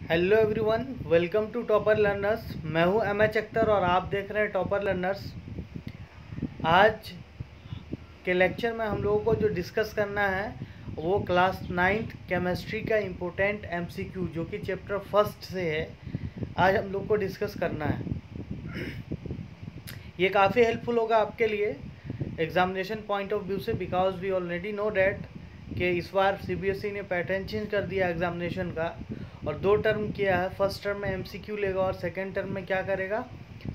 Hello everyone, welcome to topper learners. मैं हूं MH Akhtar और आप देख रहे हैं टॉपर लर्नर्स। आज के लेक्चर में हम लोगों को जो डिस्कस करना है वो क्लास 9th केमिस्ट्री का इम्पोर्टेंट एमसीक्यू जो कि चैप्टर फर्स्ट से है, आज हम लोग को डिस्कस करना है। ये काफ़ी हेल्पफुल होगा आपके लिए एग्जामिनेशन पॉइंट ऑफ व्यू से, because we already know that कि इस बार सीबीएसई ने पैटर्न चेंज कर दिया एग्जामिनेशन का और 2 टर्म किया है। फर्स्ट टर्म में एमसीक्यू लेगा और सेकेंड टर्म में क्या करेगा,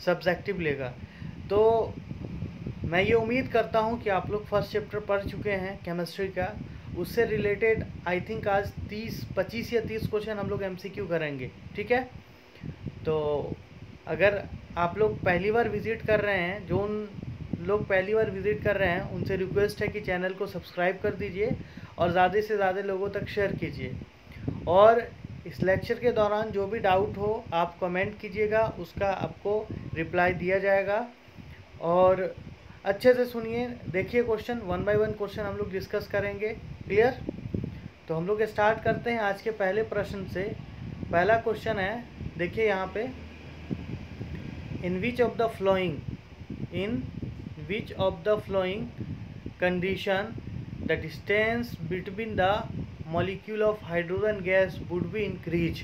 सब्जेक्टिव लेगा। तो मैं ये उम्मीद करता हूँ कि आप लोग फर्स्ट चैप्टर पढ़ चुके हैं केमिस्ट्री का। उससे रिलेटेड आई थिंक आज 25 या 30 क्वेश्चन हम लोग एमसीक्यू करेंगे, ठीक है। तो अगर आप लोग पहली बार विज़िट कर रहे हैं, जो उन लोग पहली बार विज़िट कर रहे हैं उनसे रिक्वेस्ट है कि चैनल को सब्सक्राइब कर दीजिए और ज़्यादा से ज़्यादा लोगों तक शेयर कीजिए। और इस लेक्चर के दौरान जो भी डाउट हो आप कमेंट कीजिएगा, उसका आपको रिप्लाई दिया जाएगा। और अच्छे से सुनिए, देखिए क्वेश्चन, 1 बाय 1 क्वेश्चन हम लोग डिस्कस करेंगे। क्लियर? तो हम लोग स्टार्ट करते हैं आज के पहले प्रश्न से। पहला क्वेश्चन है, देखिए यहाँ पे, in which of the following condition the distance between the molecule of hydrogen gas would be increase।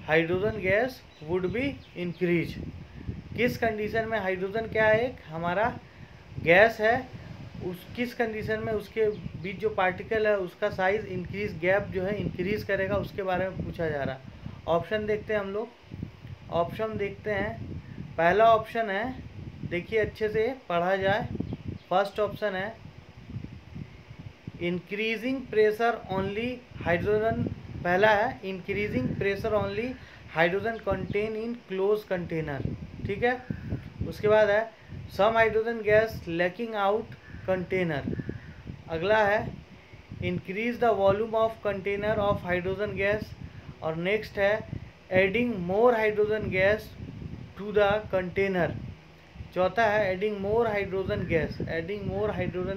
Hydrogen gas would be increase। किस कंडीशन में हाइड्रोजन क्या है, एक हमारा गैस है, उस किस कंडीशन में उसके बीच जो पार्टिकल है उसका साइज इंक्रीज, गैप जो है इंक्रीज करेगा, उसके बारे में पूछा जा रहा है। ऑप्शन देखते हैं हम लोग, ऑप्शन देखते हैं। पहला ऑप्शन है, देखिए अच्छे से पढ़ा जाए। फर्स्ट ऑप्शन है इंक्रीजिंग प्रेशर ओनली हाइड्रोजन, पहला है increasing pressure only hydrogen contain in close container, ठीक है। उसके बाद है some hydrogen gas leaking out container. अगला है increase the volume of container of hydrogen gas. और नेक्स्ट है adding more hydrogen gas to the container. चौथा है adding more hydrogen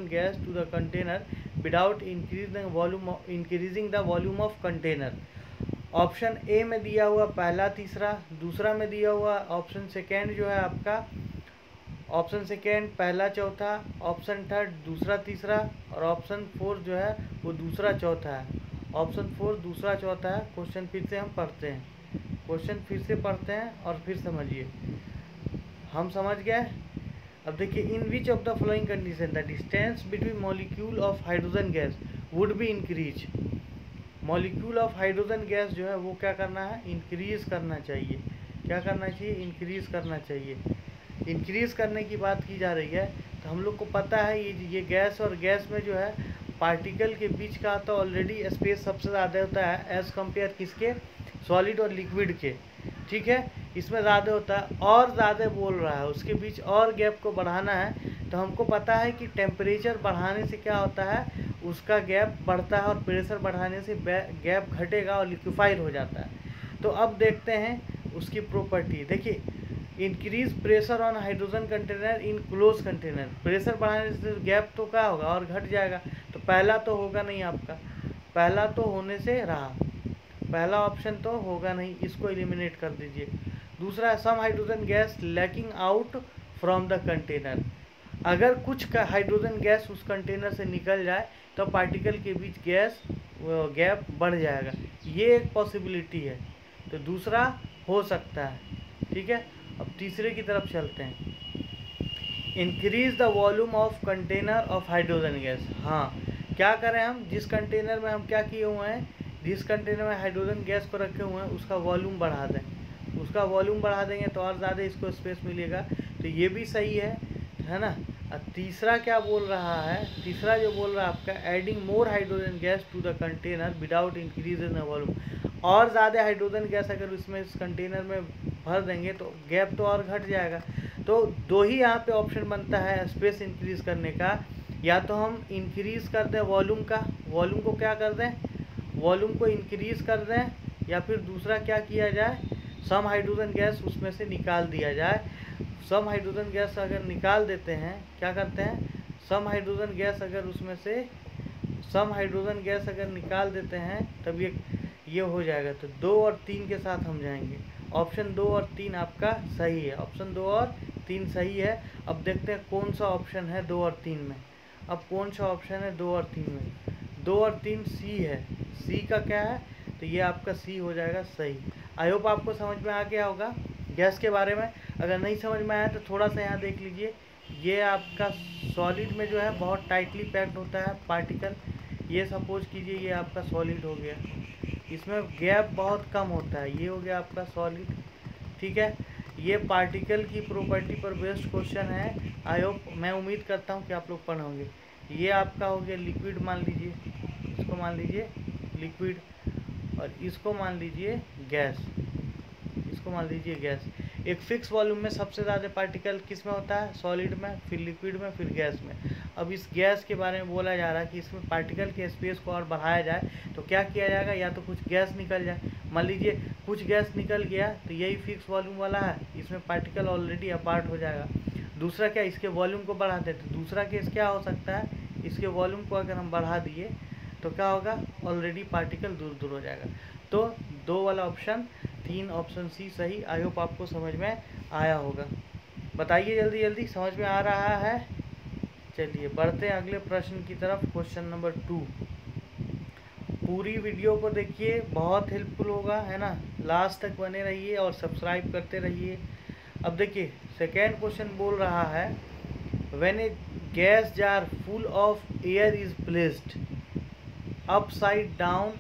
gas to the container without increasing the volume of container. Option A में दिया हुआ पहला तीसरा, दूसरा में दिया हुआ ऑप्शन सेकेंड जो है आपका, ऑप्शन सेकेंड पहला चौथा, ऑप्शन थर्ड दूसरा तीसरा, और ऑप्शन फोर्थ जो है वो दूसरा चौथा है। ऑप्शन फोर्थ दूसरा चौथा है। क्वेश्चन फिर से हम पढ़ते हैं, क्वेश्चन फिर से पढ़ते हैं और फिर समझिए। हम समझ गए। अब देखिए, in which of the following condition the distance between molecule of hydrogen gas would be increase. Molecule of hydrogen gas जो है वो क्या करना है, इंक्रीज करना चाहिए। क्या करना चाहिए, इंक्रीज करना चाहिए। इंक्रीज करने की बात की जा रही है। तो हम लोग को पता है ये गैस और गैस में जो है पार्टिकल के बीच का तो ऑलरेडी स्पेस सबसे ज़्यादा होता है एज़ कम्पेयर किसके, सॉलिड और लिक्विड के, ठीक है। इसमें ज़्यादा होता है और ज़्यादा बोल रहा है उसके बीच और गैप को बढ़ाना है। तो हमको पता है कि टेम्परेचर बढ़ाने से क्या होता है, उसका गैप बढ़ता है, और प्रेशर बढ़ाने से गैप घटेगा और लिक्विफाइड हो जाता है। तो अब देखते हैं उसकी प्रॉपर्टी। देखिए, increase pressure on hydrogen container in close container. Pressure बढ़ाने से गैप तो क्या होगा, और घट जाएगा। तो पहला तो होगा नहीं आपका, पहला तो होने से रहा, पहला ऑप्शन तो होगा नहीं, इसको एलिमिनेट कर दीजिए। दूसरा है some hydrogen gas leaking out from the container. अगर कुछ का हाइड्रोजन गैस उस कंटेनर से निकल जाए तो पार्टिकल के बीच गैप बढ़ जाएगा, ये एक पॉसिबिलिटी है। तो दूसरा हो सकता है, ठीक है। अब तीसरे की तरफ चलते हैं, increase the volume of container of hydrogen gas. हाँ, क्या करें हम, जिस कंटेनर में हम क्या किए हुए हैं, जिस कंटेनर में हाइड्रोजन गैस को रखे हुए हैं उसका वॉल्यूम बढ़ा दें। उसका वॉल्यूम बढ़ा देंगे तो और ज़्यादा इसको स्पेस मिलेगा। तो ये भी सही है ना। और तीसरा क्या बोल रहा है, तीसरा जो बोल रहा है आपका, adding more hydrogen gas to the container without increase in the volume. और ज़्यादा हाइड्रोजन गैस अगर इसमें इस कंटेनर में भर देंगे तो गैप तो और घट जाएगा। तो दो ही यहाँ पे ऑप्शन बनता है स्पेस इंक्रीज करने का। या तो हम इंक्रीज कर दें वॉल्यूम का, वॉल्यूम को क्या कर दें, वॉल्यूम को इंक्रीज कर दें, या फिर दूसरा क्या किया जाए, सम हाइड्रोजन गैस उसमें से निकाल दिया जाए। सम हाइड्रोजन गैस अगर निकाल देते हैं, क्या करते हैं, सम हाइड्रोजन गैस अगर उसमें से सम हाइड्रोजन गैस अगर निकाल देते हैं तब ये ये हो जाएगा। तो 2 और 3 के साथ हम जाएंगे। ऑप्शन 2 और 3 आपका सही है, ऑप्शन 2 और 3 सही है। अब देखते हैं कौन सा ऑप्शन है 2 और 3 में। अब कौन सा ऑप्शन है 2 और 3 में? 2 और 3 सी है। सी का क्या है? तो ये आपका सी हो जाएगा सही। आई होप आपको समझ में आ गया होगा गैस के बारे में। अगर नहीं समझ में आया तो थोड़ा सा यहाँ देख लीजिए। ये आपका सॉलिड में जो है बहुत टाइटली पैक्ड होता है पार्टिकल। ये सपोज कीजिए ये आपका सॉलिड हो गया, इसमें गैप बहुत कम होता है। ये हो गया आपका सॉलिड, ठीक है। ये पार्टिकल की प्रॉपर्टी पर बेस्ड क्वेश्चन है। आई होप, मैं उम्मीद करता हूँ कि आप लोग पढ़ोगे। ये आपका हो गया लिक्विड, मान लीजिए इसको मान लीजिए लिक्विड, और इसको मान लीजिए गैस, इसको मान लीजिए गैस। एक फिक्स वॉल्यूम में सबसे ज़्यादा पार्टिकल किस में होता है? सॉलिड में, फिर लिक्विड में, फिर गैस में। अब इस गैस के बारे में बोला जा रहा है कि इसमें पार्टिकल के स्पेस को और बढ़ाया जाए तो क्या किया जाएगा? या तो कुछ गैस निकल जाए, मान लीजिए कुछ गैस निकल गया तो यही फिक्स वॉल्यूम वाला है, इसमें पार्टिकल ऑलरेडी अपार्ट हो जाएगा। दूसरा क्या, इसके वॉल्यूम को बढ़ा देते। दूसरा केस क्या हो सकता है, इसके वॉल्यूम को अगर हम बढ़ा दिए तो क्या होगा? ऑलरेडी पार्टिकल दूर दूर हो जाएगा। तो 2 वाला ऑप्शन, 3 ऑप्शन सी सही। आई होप आपको समझ में आया होगा। बताइए जल्दी जल्दी, समझ में आ रहा है? चलिए बढ़ते हैं अगले प्रश्न की तरफ। Question number 2। पूरी वीडियो को देखिए, बहुत हेल्पफुल होगा, है ना। लास्ट तक बने रहिए और सब्सक्राइब करते रहिए। अब देखिए सेकेंड क्वेश्चन बोल रहा है, when A gas jar full of air is placed upside down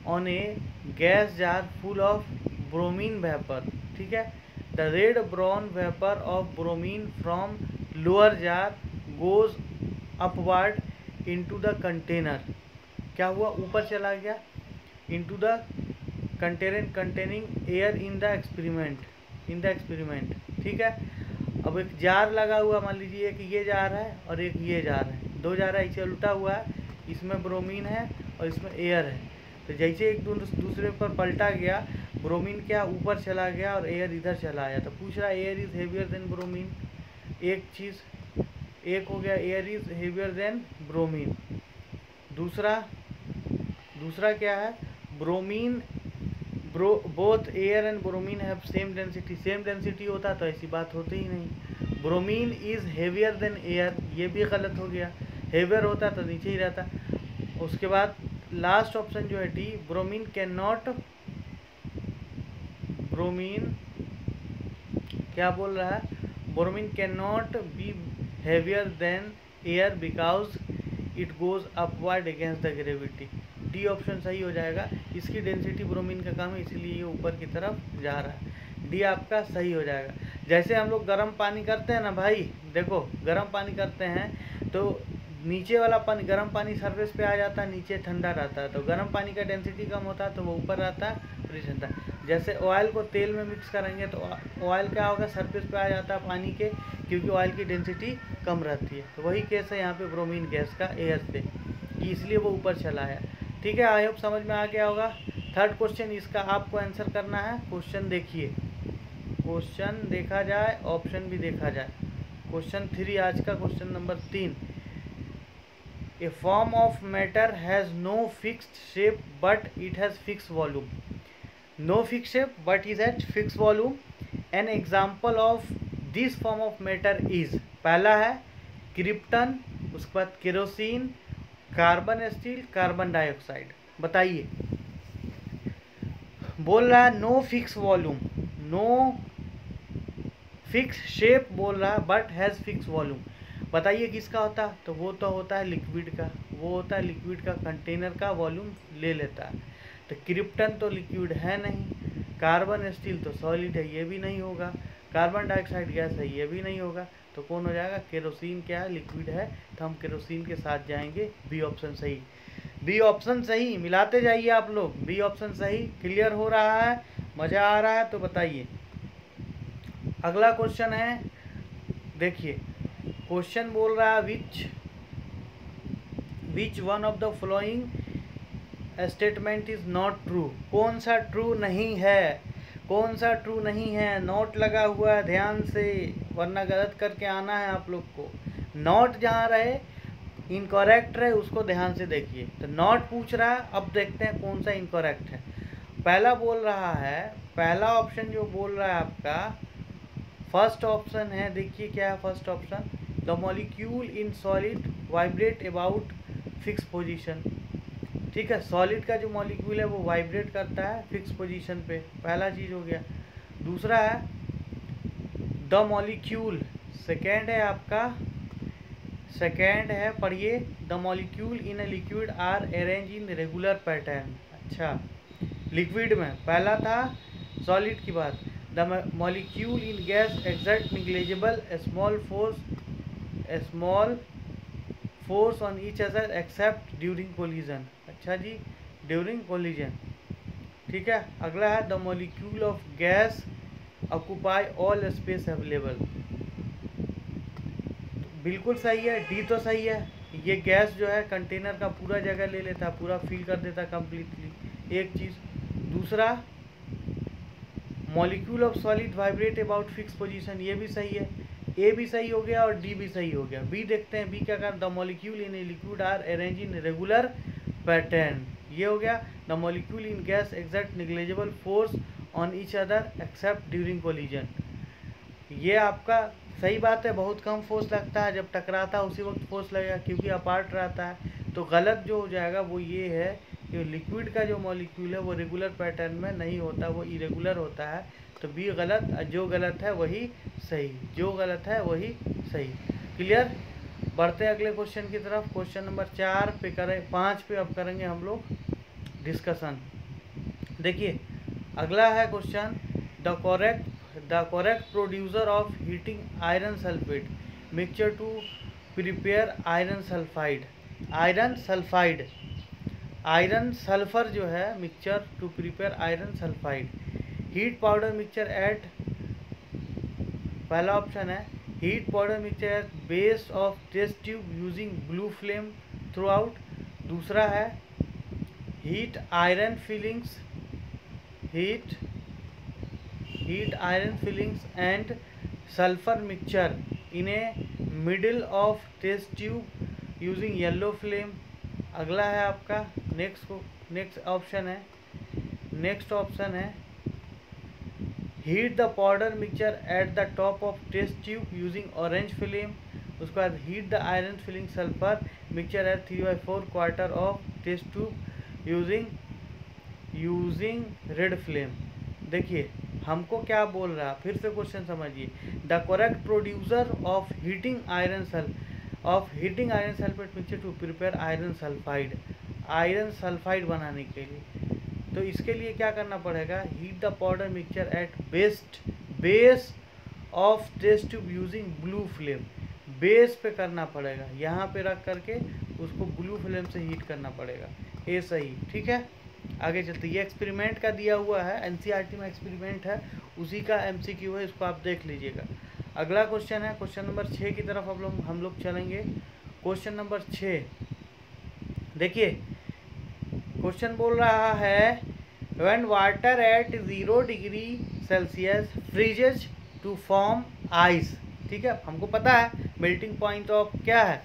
on A gas jar full of bromine vapour, ठीक है। The red brown vapour of bromine from lower jar goes upward into the container. क्या हुआ? ऊपर चला गया into the container containing air in the experiment, ठीक है। अब एक जार लगा हुआ, मान लीजिए एक ये जार है और एक ये जार है, 2 जार है, इसे उल्टा हुआ है। इसमें ब्रोमीन है और इसमें एयर है। तो जैसे एक दूसरे पर पलटा गया, ब्रोमीन क्या ऊपर चला गया और एयर इधर चला आया। तो पूछ रहा है air is heavier than bromine. एक चीज़, एक हो गया air is heavier than bromine. दूसरा क्या है? Bromine both air and bromine have same density. Same density होता तो ऐसी बात होती ही नहीं। Bromine is heavier than air, ये भी गलत हो गया। हेवियर होता तो नीचे ही रहता। उसके बाद लास्ट ऑप्शन जो है डी, ब्रोमीन क्या बोल रहा है? Bromine can not be heavier than air because it goes upward against the gravity. D option सही हो जाएगा। इसकी डेंसिटी ब्रोमीन का कम है, इसलिए ये ऊपर की तरफ जा रहा है। डी आपका सही हो जाएगा। जैसे हम लोग गर्म पानी करते हैं ना भाई, देखो गर्म पानी करते हैं तो नीचे वाला पानी, गर्म पानी सरफेस पे आ जाता है, नीचे ठंडा रहता है। तो गर्म पानी का डेंसिटी कम होता है तो वो ऊपर रहता है, और ठंडा। जैसे ऑयल को तेल में मिक्स करेंगे तो ऑयल क्या होगा? सरफेस पे आ जाता है पानी के, क्योंकि ऑयल की डेंसिटी कम रहती है। तो वही केस है यहाँ पे ब्रोमीन गैस का एयर से, इसलिए वो ऊपर चला है। ठीक है, आई होप समझ में आ गया होगा। थर्ड क्वेश्चन, इसका आपको आंसर करना है। क्वेश्चन देखिए, क्वेश्चन देखा जाए, ऑप्शन भी देखा जाए। क्वेश्चन 3 आज का, question number 3। A form of matter has no fixed shape but it has fix volume. No fix shape but is at fix volume. An example of this form of matter is, पहला है krypton, उसके बाद kerosene, carbon steel, carbon dioxide. बताइए, बोल रहा है no fix volume, no fix shape बोल रहा है बट हैज़ फिक्स वॉल्यूम। बताइए किसका होता है? तो वो तो होता है लिक्विड का, वो होता है लिक्विड का, कंटेनर का वॉल्यूम ले लेता है। तो क्रिप्टन तो लिक्विड है नहीं, कार्बन स्टील तो सॉलिड है, ये भी नहीं होगा, कार्बन डाइऑक्साइड गैस है, ये भी नहीं होगा। तो कौन हो जाएगा? केरोसिन क्या है? लिक्विड है, तो हम केरोसिन के साथ जाएंगे। बी ऑप्शन सही, बी ऑप्शन सही। मिलाते जाइए आप लोग, बी ऑप्शन सही। क्लियर हो रहा है? मज़ा आ रहा है तो बताइए। अगला क्वेश्चन है, देखिए क्वेश्चन बोल रहा है विच one of the following statement is not true. कौन सा ट्रू नहीं है? कौन सा ट्रू नहीं है? नोट लगा हुआ है, ध्यान से, वरना गलत करके आना है आप लोग को। नोट जहाँ रहे इनकरेक्ट है उसको ध्यान से देखिए। तो नॉट पूछ रहा है, अब देखते हैं कौन सा इनकरेक्ट है। पहला बोल रहा है, पहला ऑप्शन जो बोल रहा है आपका फर्स्ट ऑप्शन है, देखिए क्या है first option, the molecule in solid vibrate about fix position. ठीक है, सॉलिड का जो मॉलिक्यूल है वो वाइब्रेट करता है फिक्स पोजीशन पे, पहला चीज़ हो गया। दूसरा है द मॉलिक्यूल, सेकेंड है आपका, सेकेंड है पढ़िए, the molecule in a liquid are arrange in regular pattern. अच्छा, लिक्विड में पहला था सॉलिड की बात, the molecule in gas exert negligible small force on each other except during collision. अच्छा जी, ड्यूरिंग कोलिजन। ठीक है, अगला है the molecule of gas occupy all space available. बिल्कुल सही है, डी तो सही है। ये गैस जो है कंटेनर का पूरा जगह ले लेता, पूरा फिल कर देता कम्प्लीटली, एक चीज़। दूसरा molecule of solid vibrate about fix position, ये भी सही है, ए भी सही हो गया और डी भी सही हो गया। बी देखते हैं, बी क्या कर, the molecule in a liquid are arrange in regular pattern, ये हो गया। The molecule in gas exert negligible force on each other except during collision, ये आपका सही बात है, बहुत कम फोर्स लगता है, जब टकराता है उसी वक्त फोर्स लगेगा क्योंकि अपार्ट रहता है। तो गलत जो हो जाएगा वो ये है कि लिक्विड का जो मॉलिक्यूल है वो रेगुलर पैटर्न में नहीं होता, वो इरेगुलर होता है। तो बी गलत, जो गलत है वही सही, जो गलत है वही सही। क्लियर, बढ़ते हैं अगले क्वेश्चन की तरफ। क्वेश्चन नंबर 4 पे करें, 5 पे अब करेंगे हम लोग डिस्कशन। देखिए अगला है question, the correct producer of heating iron sulphate mixture to prepare iron sulphide. Iron sulphur जो है mixture to prepare iron sulphide. Heat powder mixture at, पहला ऑप्शन है heat powder mixture at base of test tube using blue flame throughout. दूसरा है heat iron filings and sulphur mixture in a middle of test tube using yellow flame. अगला है आपका next option है heat the powder mixture at the top of test tube using orange flame. उसके बाद heat the iron filing sulphur mixture at 3/4 quarter of test tube using red flame. देखिए हमको क्या बोल रहा है, फिर से क्वेश्चन समझिए। The correct producer of heating iron sulphate mixture to prepare iron sulphide बनाने के लिए, तो इसके लिए क्या करना पड़ेगा, heat the powder mixture at base of test tube using blue flame. Base पे करना पड़ेगा, यहाँ पे रख करके उसको ब्लू फ्लेम से हीट करना पड़ेगा, ये सही। ठीक है, आगे चलते, ये एक्सपेरिमेंट का दिया हुआ है, एनसीईआरटी में एक्सपेरिमेंट है, उसी का एमसीक्यू है, इसको आप देख लीजिएगा। अगला क्वेश्चन है क्वेश्चन नंबर 6 की तरफ हम लोग चलेंगे। क्वेश्चन नंबर 6 देखिए, क्वेश्चन बोल रहा है when water at 0 degree Celsius freezes to form ice. ठीक है, हमको पता है मेल्टिंग पॉइंट ऑफ क्या है,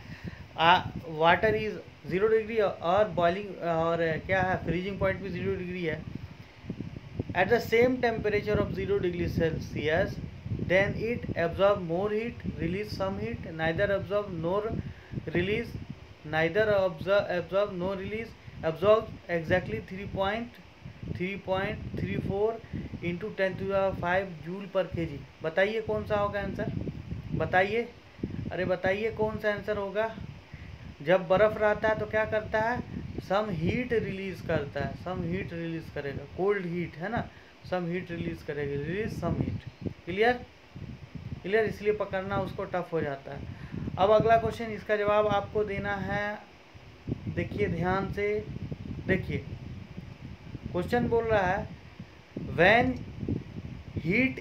वाटर इज 0 डिग्री और बॉइलिंग और क्या है फ्रीजिंग पॉइंट भी 0 डिग्री है। At the same temperature of 0 degree Celsius then it absorb more heat, release some heat, neither absorb nor release, absorb exactly 3.34 into 10⁵ joule पर kg। बताइए कौन सा होगा आंसर, बताइए, अरे बताइए कौन सा आंसर होगा। जब बर्फ़ रहता है तो क्या करता है, सम हीट रिलीज करता है, सम हीट रिलीज करेगा, कोल्ड हीट है ना, सम हीट रिलीज करेगा, रिलीज सम हीट। क्लियर, इसलिए पकड़ना उसको टफ हो जाता है। अब अगला क्वेश्चन, इसका जवाब आपको देना है, देखिए ध्यान से देखिए। क्वेश्चन बोल रहा है when heat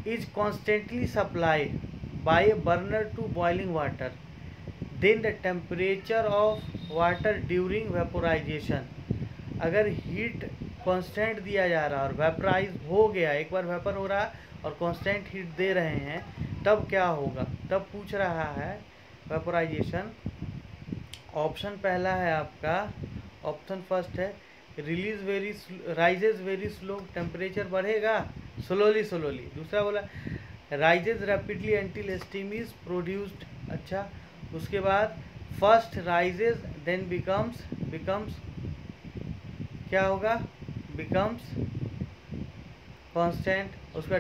is constantly supply by a burner to boiling water, then the temperature of water during vaporisation. अगर हीट कांस्टेंट दिया जा रहा है और वेपराइज हो गया, एक बार वेपर हो रहा है और कांस्टेंट हीट दे रहे हैं, तब क्या होगा, तब पूछ रहा है वेपोराइजेशन ऑप्शन पहला है आपका, ऑप्शन फर्स्ट है राइजेज वेरी स्लो, टेम्परेचर बढ़ेगा स्लोली स्लोली। दूसरा बोला rises rapidly until steam is produced. अच्छा, उसके बाद फर्स्ट राइजेज देन बिकम्स क्या होगा, बिकम्स कांस्टेंट। उसका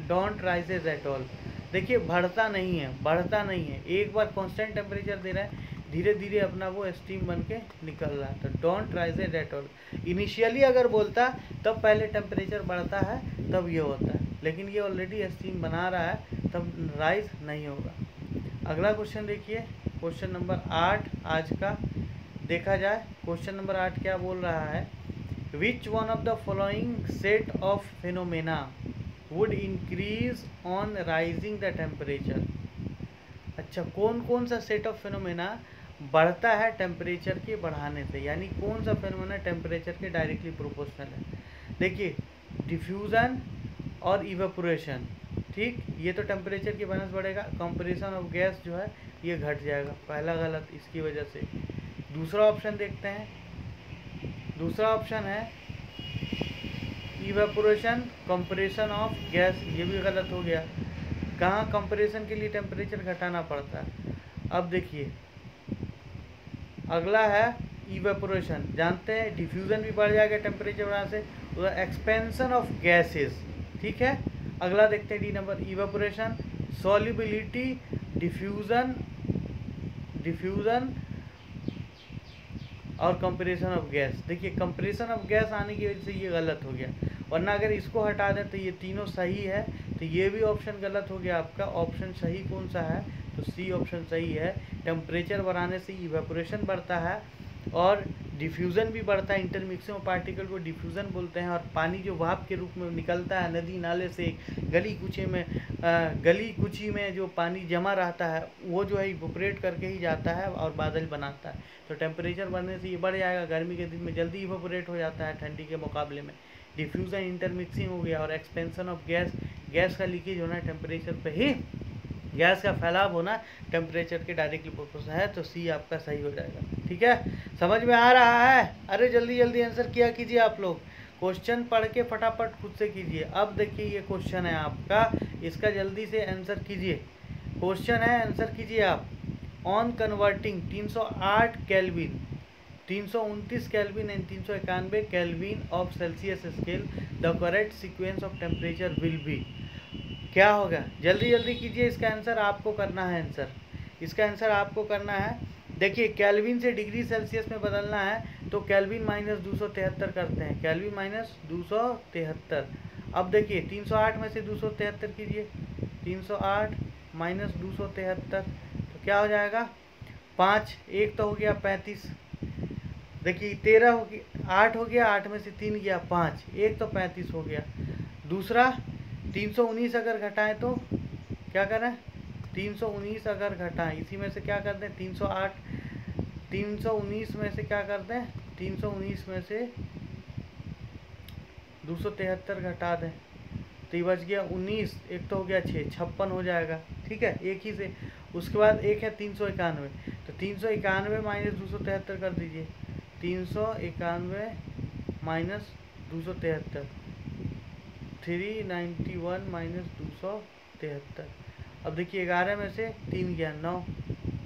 डोंट राइजेज एट ऑल। देखिए बढ़ता नहीं है, एक बार कांस्टेंट टेम्परेचर दे रहा है, धीरे धीरे अपना वो स्टीम बन के निकल रहा है। तो don't rises at all. Initially अगर बोलता तब पहले टेम्परेचर बढ़ता है तब ये होता है, लेकिन ये ऑलरेडी स्टीम बना रहा है तब राइज नहीं होगा। अगला क्वेश्चन देखिए, क्वेश्चन नंबर 8 आज का देखा जाए। क्वेश्चन नंबर 8 क्या बोल रहा है, विच one of the following set of phenomena would increase on rising the temperature. अच्छा, कौन कौन सा सेट ऑफ फिनोमेना बढ़ता है टेम्परेचर के बढ़ाने से, यानी कौन सा फिनोमेना टेम्परेचर के डायरेक्टली प्रोपोर्शनल है। देखिए डिफ्यूज़न और इवेपोरेशन, ठीक, ये तो टेम्परेचर की वजह से बढ़ेगा। कंप्रेशन ऑफ गैस जो है ये घट जाएगा, पहला गलत इसकी वजह से। दूसरा ऑप्शन देखते हैं, दूसरा ऑप्शन है इवेपोरेशन कंप्रेशन ऑफ गैस, ये भी गलत हो गया। कहाँ कंप्रेशन के लिए टेम्परेचर घटाना पड़ता है। अब देखिए अगला है इवेपोरेशन, जानते हैं डिफ्यूज़न भी बढ़ जाएगा टेम्परेचर बढ़ाने से, उधर एक्सपेंशन ऑफ गैसेस, ठीक है। अगला देखते हैं D number, evaporation solubility diffusion और कंप्रेशन ऑफ गैस। देखिए कंप्रेशन ऑफ गैस आने की वजह से ये गलत हो गया, वरना अगर इसको हटा दें तो ये तीनों सही है, तो ये भी ऑप्शन गलत हो गया आपका। ऑप्शन सही कौन सा है, तो सी ऑप्शन सही है। टेम्परेचर बढ़ाने से इवेपोरेशन बढ़ता है और डिफ्यूज़न भी बढ़ता है। इंटरमिक्सिंग पार्टिकल को डिफ्यूज़न बोलते हैं। और पानी जो भाप के रूप में निकलता है नदी नाले से, गली कुची में जो पानी जमा रहता है वो जो है इवेपोरेट करके ही जाता है और बादल बनाता है। तो टेम्परेचर बढ़ने से ये बढ़ जाएगा, गर्मी के दिन में जल्दी इवेपोरेट हो जाता है ठंडी के मुकाबले में। डिफ्यूज़न इंटरमिक्सिंग हो गया। और एक्सपेंशन ऑफ गैस का लीकेज होना टेम्परेचर पे ही, गैस का फैलाव होना टेम्परेचर के डायरेक्टली प्रोपोर्शनल है। तो सी आपका सही हो जाएगा, ठीक है। समझ में आ रहा है? अरे जल्दी जल्दी आंसर किया कीजिए आप लोग, क्वेश्चन पढ़ के फटाफट खुद से कीजिए। अब देखिए ये क्वेश्चन है आपका, इसका जल्दी से आंसर कीजिए। क्वेश्चन है, आंसर कीजिए आप। On converting 308 kelvin, 329 kelvin and 391 kelvin of Celsius scale, the correct sequence of temperature will be. क्या होगा, जल्दी जल्दी कीजिए, इसका आंसर आपको करना है। आंसर इसका आंसर आपको करना है। देखिए केल्विन से डिग्री सेल्सियस में बदलना है तो केल्विन माइनस 273 करते हैं, केल्विन माइनस 273। अब देखिए 308 में से 273 कीजिए, 308 माइनस 273 तो क्या हो जाएगा, 5, एक तो हो गया 35। देखिए 13 हो गया, 8 हो गया, 8 में से 3 गया 5, एक तो 35 हो गया। दूसरा 319 अगर घटाएं तो क्या करें, 319 अगर घटाएं, इसी में से क्या कर दें 308, 319 में से क्या कर दें, 319 में से 273 घटा दें तो ये बच गया 19, एक तो हो गया 6, 56 हो जाएगा, ठीक है, एक ही से। उसके बाद एक है 391, तो 391 माइनस 273 कर दीजिए, 391 माइनस 273, 391 माइनस 273। अब देखिए 11 में से 3 गया 9,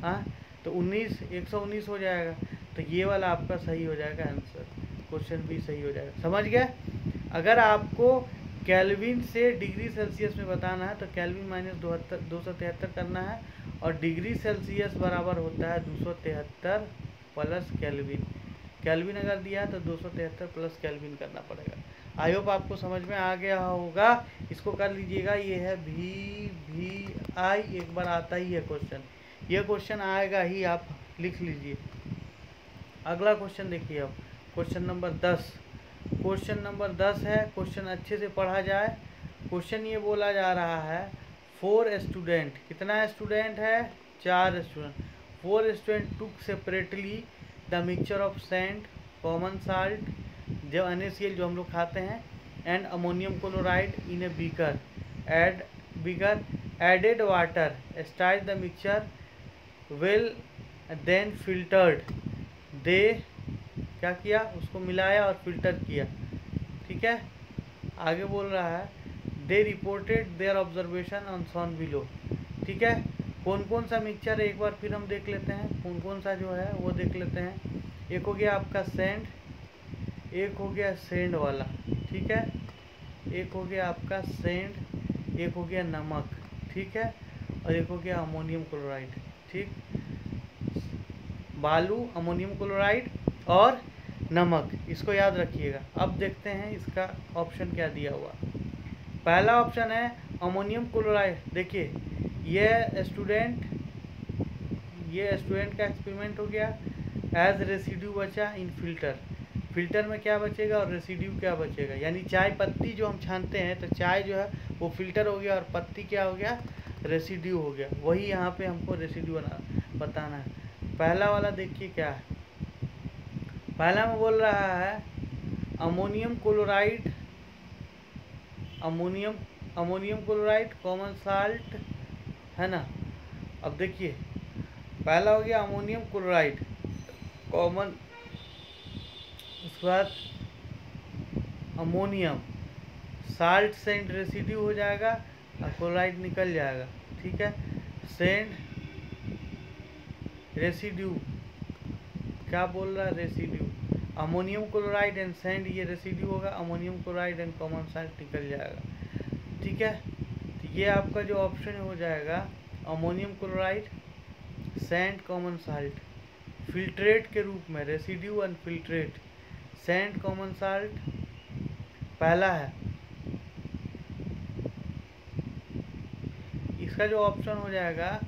हाँ तो 19, 119 हो जाएगा। तो ये वाला आपका सही हो जाएगा आंसर, क्वेश्चन भी सही हो जाएगा। समझ गए? अगर आपको केल्विन से डिग्री सेल्सियस में बताना है तो केल्विन माइनस 273 करना है, और डिग्री सेल्सियस बराबर होता है 273 प्लस केल्विन। केल्विन अगर दिया है तो 273 प्लस केल्विन करना पड़ेगा। आई होप आपको समझ में आ गया होगा, इसको कर लीजिएगा। ये है VVI, एक बार आता ही है क्वेश्चन, ये क्वेश्चन आएगा ही, आप लिख लीजिए। अगला क्वेश्चन देखिए अब, क्वेश्चन नंबर 10। क्वेश्चन नंबर 10 है, क्वेश्चन अच्छे से पढ़ा जाए। क्वेश्चन ये बोला जा रहा है 4 स्टूडेंट, कितना स्टूडेंट है, 4 student. 4 student took separately the mixture of sand, common salt जो NaCl जो हम लोग खाते हैं, and ammonium chloride in a beaker, added water, start the mixture, well then filtered, दे क्या किया, उसको मिलाया और फिल्टर किया, ठीक है। आगे बोल रहा है they reported their observation on shown below, ठीक है। कौन कौन सा मिक्सचर है एक बार फिर हम देख लेते हैं, कौन कौन सा जो है वो देख लेते हैं। एक हो गया आपका सैंड, एक हो गया सैंड वाला, ठीक है, एक हो गया आपका सैंड, एक हो गया नमक, ठीक है, और एक हो गया अमोनियम क्लोराइड, ठीक। बालू, अमोनियम क्लोराइड और नमक, इसको याद रखिएगा। अब देखते हैं इसका ऑप्शन क्या दिया हुआ। पहला ऑप्शन है अमोनियम क्लोराइड। देखिए ये स्टूडेंट का एक्सपेरिमेंट हो गया, एज रेसिड्यू बचा इन फिल्टर, फिल्टर में क्या बचेगा और रेसिड्यू क्या बचेगा, यानी चाय पत्ती जो हम छानते हैं तो चाय जो है वो फिल्टर हो गया और पत्ती क्या हो गया, रेसिड्यू हो गया। वही यहाँ पे हमको रेसिड्यू बताना है। पहला वाला देखिए क्या है, पहला में बोल रहा है ammonium chloride, ammonium chloride common salt, है ना। अब देखिए पहला हो गया अमोनियम क्लोराइड कॉमन, उसके बाद अमोनियम साल्ट सेंट रेसिड्यू हो जाएगा और क्लोराइड निकल जाएगा, ठीक है। सेंट रेसिड्यू क्या बोल रहा है, residue, ammonium chloride and sand ये रेसिड्यू होगा, ammonium chloride and common salt निकल जाएगा, ठीक है। तो ये आपका जो ऑप्शन हो जाएगा ammonium chloride, sand, common salt, filtrate के रूप में, residue and filtrate, sand, common salt पहला है। इसका जो ऑप्शन हो जाएगा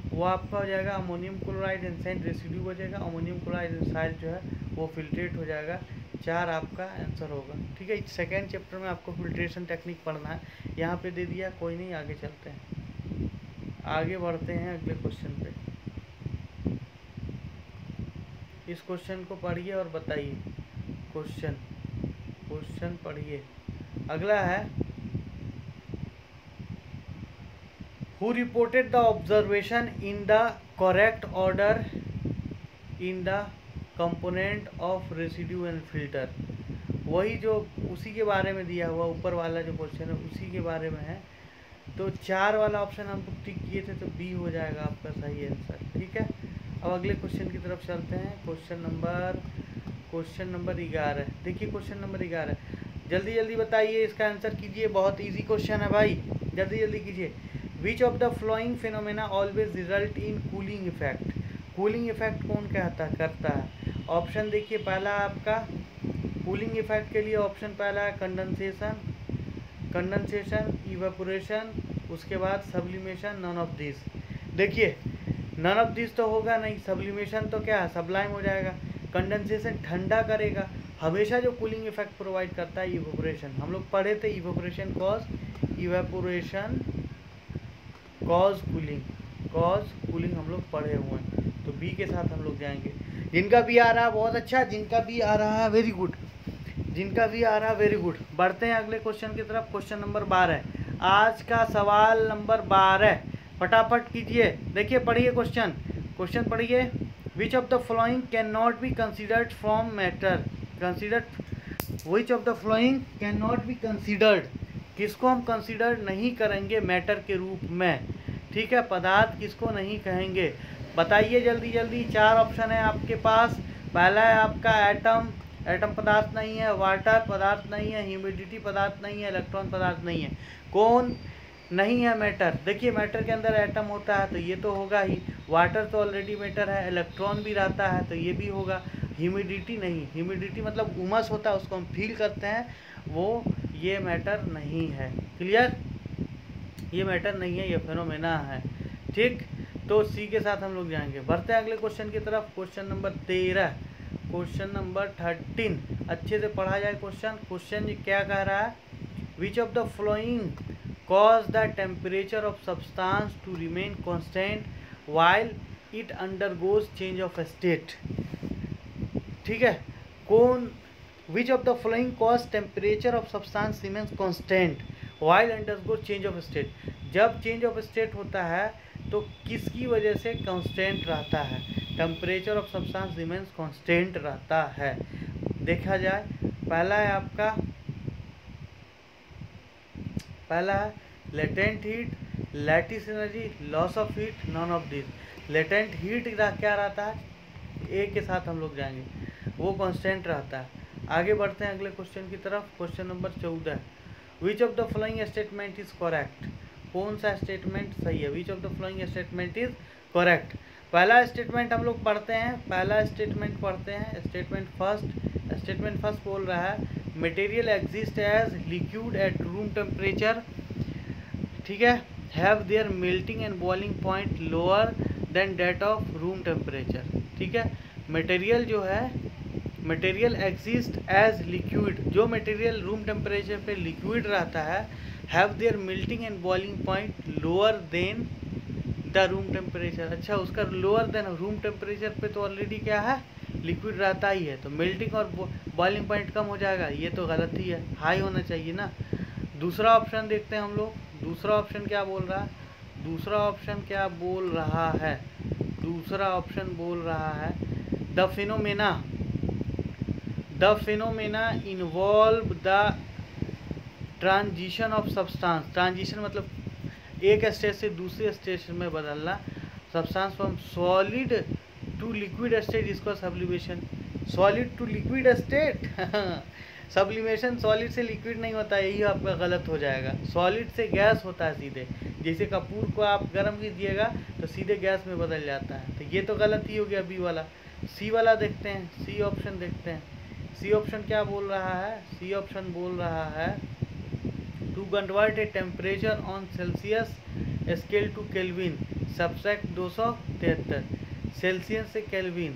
वो आपका हो जाएगा ammonium chloride and sand residue बचेगा, अमोनियम क्लोराइड एंड साल्ट जो है वो फिल्ट्रेट हो जाएगा। 4 आपका आंसर होगा, ठीक है। सेकेंड चैप्टर में आपको फिल्ट्रेशन टेक्निक पढ़ना है, यहाँ पे दे दिया, कोई नहीं, आगे चलते हैं, आगे बढ़ते हैं अगले क्वेश्चन पे। इस क्वेश्चन को पढ़िए और बताइए, क्वेश्चन पढ़िए। अगला है who reported the observation in the correct order in the component of residue and filter। वही जो उसी के बारे में दिया हुआ ऊपर वाला जो क्वेश्चन है उसी के बारे में है। तो 4 वाला ऑप्शन हम लोग टिक किए थे तो बी हो जाएगा आपका सही आंसर, ठीक है। अब अगले क्वेश्चन की तरफ चलते हैं। Question number 11। देखिए क्वेश्चन नंबर 11, जल्दी जल्दी बताइए, इसका आंसर कीजिए, बहुत इजी क्वेश्चन है भाई, जल्दी जल्दी कीजिए। विच of the flowing phenomena always result in cooling effect. Cooling effect कौन करता है। ऑप्शन देखिए, पहला आपका कूलिंग इफेक्ट के लिए ऑप्शन पहला है कंडेंसेशन, इवेपोरेशन, उसके बाद सब्लिमेशन, नन ऑफ दिस। देखिए नन ऑफ दिस तो होगा नहीं, सब्लिमेशन तो क्या है, सब्लाइम हो जाएगा, कंडेंसेशन ठंडा करेगा, हमेशा जो कूलिंग इफेक्ट प्रोवाइड करता है इवेपोरेशन। हम लोग पढ़े थे इवेपोरेशन कॉज कूलिंग हम लोग पढ़े हुए हैं, तो बी के साथ हम लोग जाएंगे। जिनका भी आ रहा है बहुत अच्छा, जिनका भी आ रहा है वेरी गुड, बढ़ते हैं अगले क्वेश्चन की तरफ। क्वेश्चन नंबर 12, आज का सवाल नंबर 12, फटाफट कीजिए। देखिए पढ़िए क्वेश्चन पढ़िए। विच of the flowing can not be considered from matter, which of the flowing can not be considered, किसको हम कंसिडर नहीं करेंगे मैटर के रूप में, ठीक है। पदार्थ किसको नहीं कहेंगे, बताइए जल्दी जल्दी। 4 ऑप्शन है आपके पास। पहला है आपका एटम पदार्थ नहीं है, वाटर पदार्थ नहीं है, ह्यूमिडिटी पदार्थ नहीं है, इलेक्ट्रॉन पदार्थ नहीं है। कौन नहीं है मैटर। देखिए मैटर के अंदर एटम होता है तो ये तो होगा ही, वाटर तो ऑलरेडी मैटर है, इलेक्ट्रॉन भी रहता है तो ये भी होगा। ह्यूमिडिटी नहीं, ह्यूमिडिटी मतलब उमस होता है, उसको हम फील करते हैं, वो ये मैटर नहीं है। क्लियर, ये मैटर नहीं है, ये फेनोमेना है, ठीक। तो सी के साथ हम लोग जाएंगे। बढ़ते हैं अगले क्वेश्चन की तरफ। क्वेश्चन नंबर 13 अच्छे से पढ़ा जाए। क्वेश्चन क्या कह रहा है, which of the flowing cause the temperature of substance to remain constant while it undergoes change of state, ठीक है। which of the following cause temperature of substance remains constant while undergoes change of state। जब change of state होता है तो किसकी वजह से constant रहता है, temperature of substance remains constant रहता है। देखा जाए, पहला है आपका, पहला है latent heat, lattice energy, loss of heat, none of this. Latent heat क्या रहता है, ए के साथ हम लोग जाएंगे, वो कांस्टेंट रहता है। आगे बढ़ते हैं अगले क्वेश्चन की तरफ। Question number 14, which of the following statement is correct. कौन सा स्टेटमेंट सही है? Which of the following statement is correct. पहला स्टेटमेंट हम लोग पढ़ते हैं, पहला स्टेटमेंट पढ़ते हैं, स्टेटमेंट फर्स्ट। स्टेटमेंट फर्स्ट बोल रहा है material exist as liquid at room temperature, ठीक है, have their melting and boiling point lower than that of room temperature. ठीक है, मटेरियल जो है, मटेरियल एग्जिस्ट एज लिक्विड, जो मटेरियल रूम टेम्परेचर पे लिक्विड रहता है, have their melting and boiling point lower than the room temperature. अच्छा, उसका लोअर देन रूम टेम्परेचर पे तो ऑलरेडी क्या है, लिक्विड रहता ही है, तो मेल्टिंग और बॉइलिंग पॉइंट कम हो जाएगा, ये तो गलत ही है, हाई होना चाहिए ना। दूसरा ऑप्शन देखते हैं हम लोग, दूसरा ऑप्शन क्या बोल रहा है, दूसरा ऑप्शन क्या बोल रहा है, दूसरा ऑप्शन बोल रहा है the phenomena involve the transition of substance. Transition मतलब एक स्टेज से दूसरे स्टेज में बदलना, substance from solid to liquid state, इसको sublimation. Solid to liquid state sublimation solid से लिक्विड नहीं होता, यही आपका गलत हो जाएगा। सॉलिड से गैस होता है सीधे, जैसे कपूर को आप गर्म कीजिएगा तो सीधे गैस में बदल जाता है, तो ये तो गलत ही हो गया बी वाला। सी वाला देखते हैं, सी ऑप्शन देखते हैं। सी ऑप्शन क्या बोल रहा है, सी ऑप्शन बोल रहा है to convert a temperature on Celsius scale to kelvin subtract 273। Celsius से केल्विन,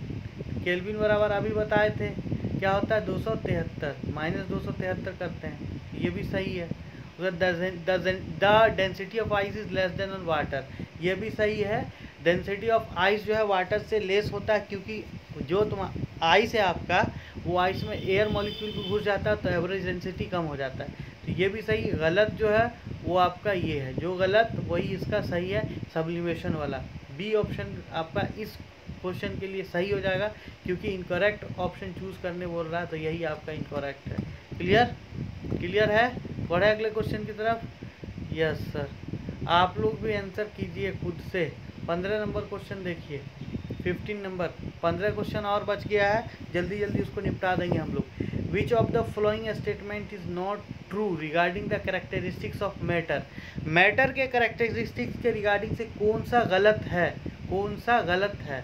केल्विन बराबर अभी बताए थे क्या होता है 273, माइनस 273 करते हैं, ये भी सही है। The density of ice is less than on water, ये भी सही है। डेंसिटी ऑफ आइस जो है वाटर से लेस होता है, क्योंकि जो आइस है आपका, वो आइस में एयर मॉलिक्यूल भी घुस जाता है, तो एवरेज डेंसिटी कम हो जाता है, तो ये भी सही। गलत जो है वो आपका ये है, जो गलत वही इसका सही है, सब्लिमेशन वाला। बी ऑप्शन आपका इस क्वेश्चन के लिए सही हो जाएगा, क्योंकि इनकरेक्ट ऑप्शन चूज करने बोल रहा है, तो यही आपका इनकरेक्ट है। क्लियर, क्लियर है। बढ़े अगले क्वेश्चन की तरफ। यस सर, आप लोग भी आंसर कीजिए खुद से। 15 नंबर क्वेश्चन देखिए, 15 नंबर, 15 क्वेश्चन और बच गया है, जल्दी जल्दी उसको निपटा देंगे हम लोग। विच of the following statement is not true regarding the characteristics of matter. Matter के कैरेक्टरिस्टिक्स के रिगार्डिंग से कौन सा गलत है, कौन सा गलत है,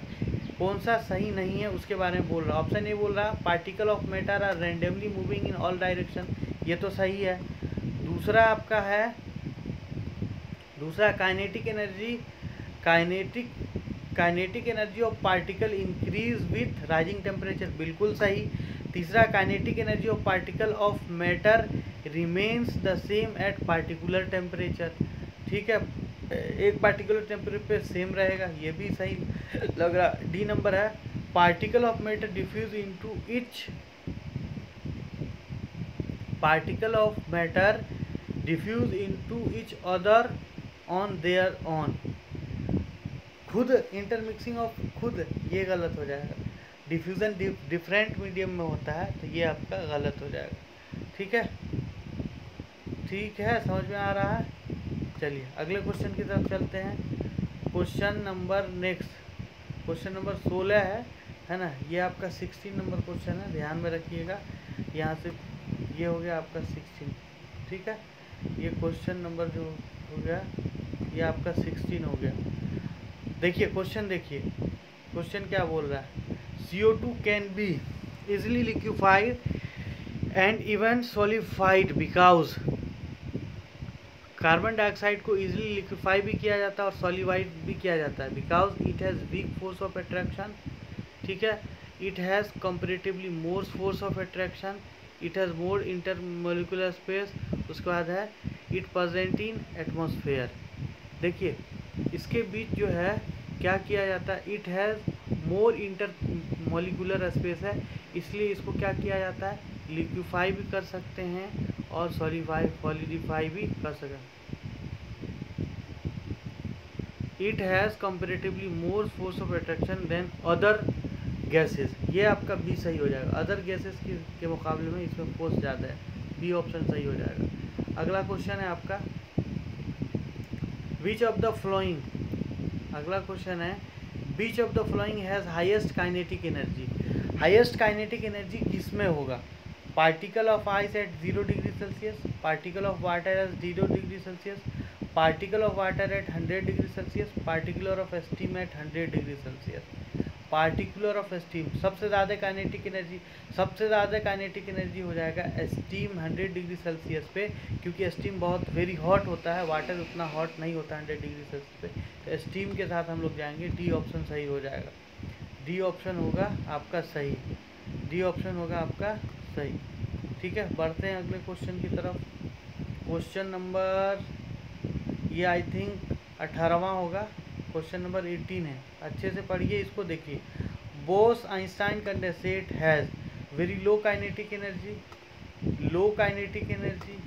कौन सा सही नहीं है, उसके बारे में बोल रहा। ऑप्शन ए बोल रहा particle of matter are randomly moving in all direction, ये तो सही है। दूसरा आपका है, दूसरा kinetic energy of particle increase with rising temperature, बिल्कुल सही। तीसरा kinetic energy of particle of matter remains the same at particular temperature, ठीक है, एक पार्टिकुलर टेम्परेचर पे सेम रहेगा, ये भी सही लग रहा। डी नंबर है particle of matter diffuse into each, particle of matter diffuse into each other on their own, खुद इंटरमिक्सिंग ऑफ खुद, ये गलत हो जाएगा। डिफ्यूजन डिफरेंट मीडियम में होता है, तो ये आपका गलत हो जाएगा। ठीक है, ठीक है, समझ में आ रहा है। चलिए अगले क्वेश्चन की तरफ चलते हैं। Question number next, question number 16 है ना, ये आपका 16 नंबर क्वेश्चन है, ध्यान में रखिएगा। यहाँ से ये हो गया आपका 16, ठीक है, ये क्वेश्चन नंबर जो हो गया ये आपका 16 हो गया। देखिए क्वेश्चन, देखिए क्वेश्चन क्या बोल रहा है, CO2 can be easily liquefied and even solidified because, carbon dioxide को इजीली लिक्विफाई भी किया जाता है और सॉलिडिफाइड भी किया जाता है, because it has weak force of attraction, ठीक है, it has comparatively more force of attraction, it has more intermolecular space, उसके बाद है इट प्रेजेंट इन एटमॉस्फेयर। देखिए इसके बीच जो है क्या किया जाता है, it has more intermolecular space है, इसलिए इसको क्या किया जाता है, लिक्विफाई भी कर सकते हैं और सॉलिडिफाई भी कर सकते हैं। It has comparatively more force of attraction than other gases. ये आपका बी सही हो जाएगा, अदर गैसेस के मुकाबले में इसमें फोर्स ज़्यादा है, बी ऑप्शन सही हो जाएगा। अगला क्वेश्चन है आपका विच ऑफ द फ्लोइंग, अगला क्वेश्चन है which of the flowing has highest kinetic energy. Highest kinetic energy किस में होगा? Particle of ice eight 0 degree Celsius, particle of water at 0 degree Celsius, particle of water at 100 degree Celsius, particular of steam eight 100 degree Celsius. Particular of steam सबसे ज़्यादा kinetic energy, सबसे ज़्यादा kinetic energy हो जाएगा steam 100 degree Celsius पे, क्योंकि steam बहुत very hot होता है, वाटर उतना हॉट नहीं होता 100 डिग्री सेल्सियस पे, तो स्टीम के साथ हम लोग जाएंगे, डी ऑप्शन सही हो जाएगा, डी ऑप्शन होगा आपका सही, डी ऑप्शन होगा आपका सही। ठीक है, बढ़ते हैं अगले क्वेश्चन की तरफ। क्वेश्चन नंबर ये आई थिंक 18वां होगा, क्वेश्चन नंबर 18 है, अच्छे से पढ़िए इसको, देखिए Bose Einstein condensate has very low kinetic energy, low kinetic energy,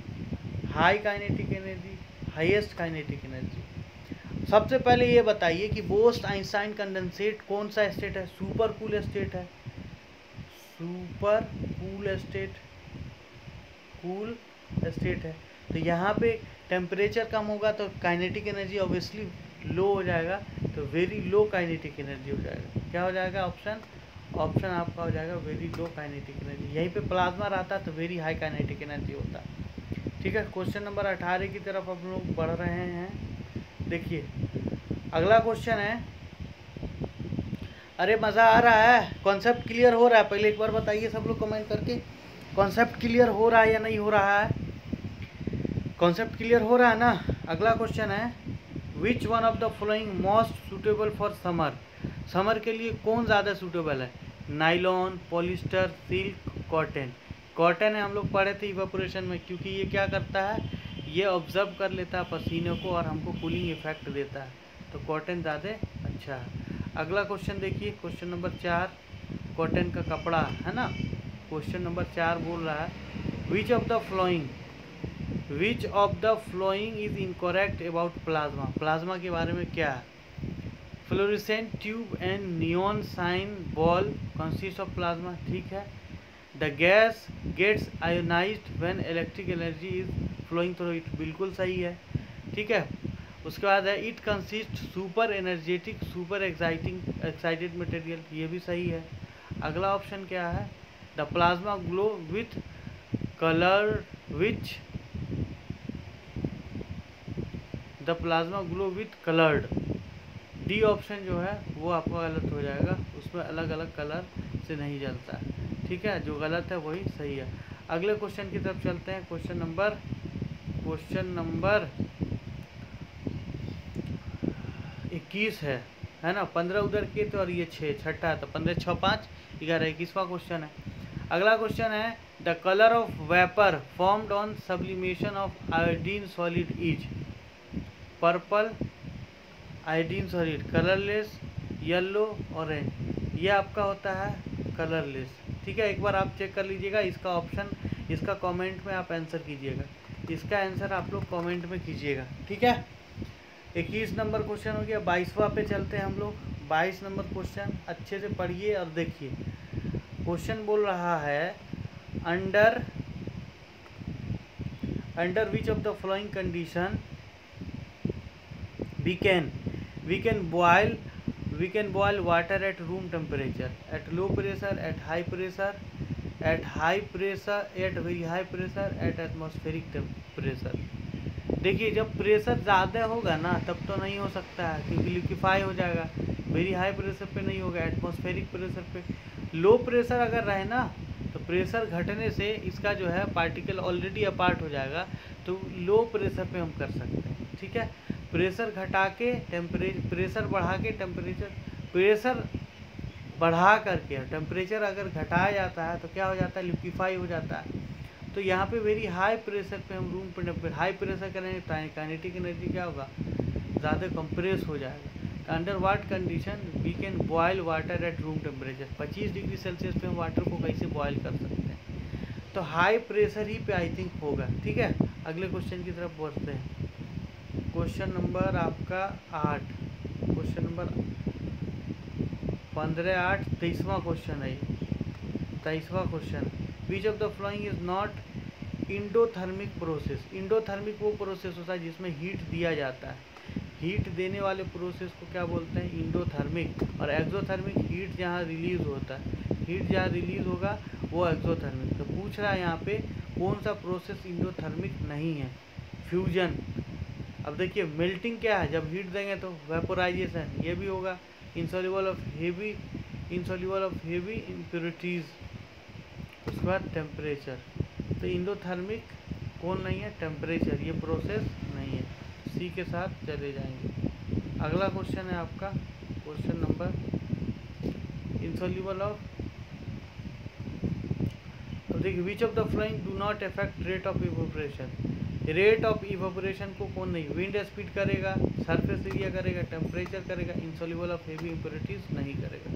high kinetic energy, highest kinetic energy. सबसे पहले ये बताइए कि बोस आइंस्टाइन कंडेंसेट कौन सा स्टेट है? सुपर कूल स्टेट है, super cool state, cool state है, तो यहाँ पे टेम्परेचर कम होगा तो काइनेटिक एनर्जी ऑब्वियसली लो हो जाएगा, तो वेरी लो काइनेटिक एनर्जी हो जाएगा। क्या हो जाएगा ऑप्शन? ऑप्शन आपका हो जाएगा वेरी लो काइनेटिक एनर्जी। यहीं पे प्लाज्मा रहता तो वेरी हाई काइनेटिक एनर्जी होता। ठीक है, क्वेश्चन नंबर 18 की तरफ हम लोग बढ़ रहे हैं। देखिए अगला क्वेश्चन है, अरे मज़ा आ रहा है, कॉन्सेप्ट क्लियर हो रहा है? पहले एक बार बताइए सब लोग कमेंट करके, कॉन्सेप्ट क्लियर हो रहा है या नहीं हो रहा है? कॉन्सेप्ट क्लियर हो रहा है ना? अगला क्वेश्चन है विच one of the following most suitable for summer. Summer के लिए कौन ज़्यादा सूटेबल है? Nylon, polyester, silk, cotton. Cotton है, हम लोग पढ़े थे इवेपोरेशन में, क्योंकि ये क्या करता है, ये ऑब्जर्व कर लेता है पसीने को और हमको कूलिंग इफेक्ट देता है, तो कॉटन ज़्यादा अच्छा है। अगला क्वेश्चन देखिए, क्वेश्चन नंबर 4, कॉटन का कपड़ा है ना। क्वेश्चन नंबर 4 बोल रहा है which of the following, which of the following is incorrect about plasma. Plasma के बारे में क्या है? Fluorescent tube and neon sign bulb consist of plasma, ठीक है। The gas gets ionised when electric energy is flowing through it, बिल्कुल सही है। ठीक है, उसके बाद है it consist super energetic super excited material, ये भी सही है। अगला ऑप्शन क्या है? The plasma glow with colour which, the plasma glow with coloured, D option जो है वो आपका गलत हो जाएगा, उसमें अलग अलग कलर से नहीं जलता है। ठीक है, जो गलत है वही सही है। अगले क्वेश्चन की तरफ चलते हैं, क्वेश्चन नंबर 21 है ना। 15 उधर के थे और ये 6 छठा है, तो 15 6 5 11 21वां क्वेश्चन है। अगला क्वेश्चन है the colour of vapour formed on sublimation of iodine solid is purple, iodine solid, colourless, yellow, orange. ये आपका होता है कलरलेस। ठीक है, एक बार आप चेक कर लीजिएगा इसका ऑप्शन, इसका कमेंट में आप आंसर कीजिएगा, इसका आंसर आप लोग कमेंट में कीजिएगा। ठीक है, 21 नंबर क्वेश्चन हो गया। 22वां पे चलते हैं हम लोग। 22 नंबर क्वेश्चन अच्छे से पढ़िए और देखिए। क्वेश्चन बोल रहा है under which of the following condition we can boil water at room temperature, at low pressure, at high pressure, at very high pressure, at atmospheric pressure। देखिए जब प्रेशर ज़्यादा होगा ना तब तो नहीं हो सकता है, क्योंकि लिक्विफाई हो जाएगा। वेरी हाई प्रेशर पे नहीं होगा, एटमॉस्फेरिक प्रेशर पे। लो प्रेशर अगर रहे ना तो प्रेशर घटने से इसका जो है पार्टिकल ऑलरेडी अपार्ट हो जाएगा, तो लो प्रेशर पे हम कर सकते हैं। ठीक है, प्रेशर घटा के प्रेशर बढ़ा के प्रेशर बढ़ा करके टेम्परेचर अगर घटाया जाता है तो क्या हो जाता है, लिक्विफाई हो जाता है। तो यहाँ पे वेरी हाई प्रेशर पे हम रूम पर हाई प्रेशर करेंगे तो काइनेटिक एनर्जी क्या होगा, ज़्यादा कंप्रेस हो जाएगा। Under what condition we can boil water at room temperature, 25 degree Celsius पे हम वाटर को कैसे बॉयल कर सकते हैं, तो हाई प्रेशर ही पे आई थिंक होगा। ठीक है, अगले क्वेश्चन की तरफ बढ़ते हैं। क्वेश्चन नंबर आपका 8, क्वेश्चन नंबर 15/8 23वां क्वेश्चन है ये, 23वां question. Which of the following is not endothermic process. Endothermic वो प्रोसेस होता है जिसमें हीट दिया जाता है, हीट देने वाले प्रोसेस को क्या बोलते हैं, इंडोथर्मिक। और एक्सोथर्मिक हीट जहाँ रिलीज होता है, हीट जहाँ रिलीज होगा वो एक्सोथर्मिक। तो पूछ रहा है यहाँ पे कौन सा प्रोसेस इंडोथर्मिक नहीं है, फ्यूजन। अब देखिए मेल्टिंग क्या है, जब हीट देंगे तो वेपोराइजेशन, ये भी होगा। इंसॉल्युबल ऑफ हेवी इम्प्योरिटीज़, उसके बाद टेम्परेचर। तो इंडोथर्मिक कौन नहीं है, टेम्परेचर, ये प्रोसेस नहीं है। सी के साथ चले जाएंगे। अगला क्वेश्चन है आपका क्वेश्चन नंबर इंसॉल्युबल ऑफ। तो देखिए विच of the flowing do not affect rate of evaporation. Rate of evaporation को कौन नहीं, विंड स्पीड करेगा, सरफेस एरिया करेगा, टेम्परेचर करेगा, इंसॉल्युबल ऑफ हेवी इम्प्योरिटीज़ नहीं करेगा।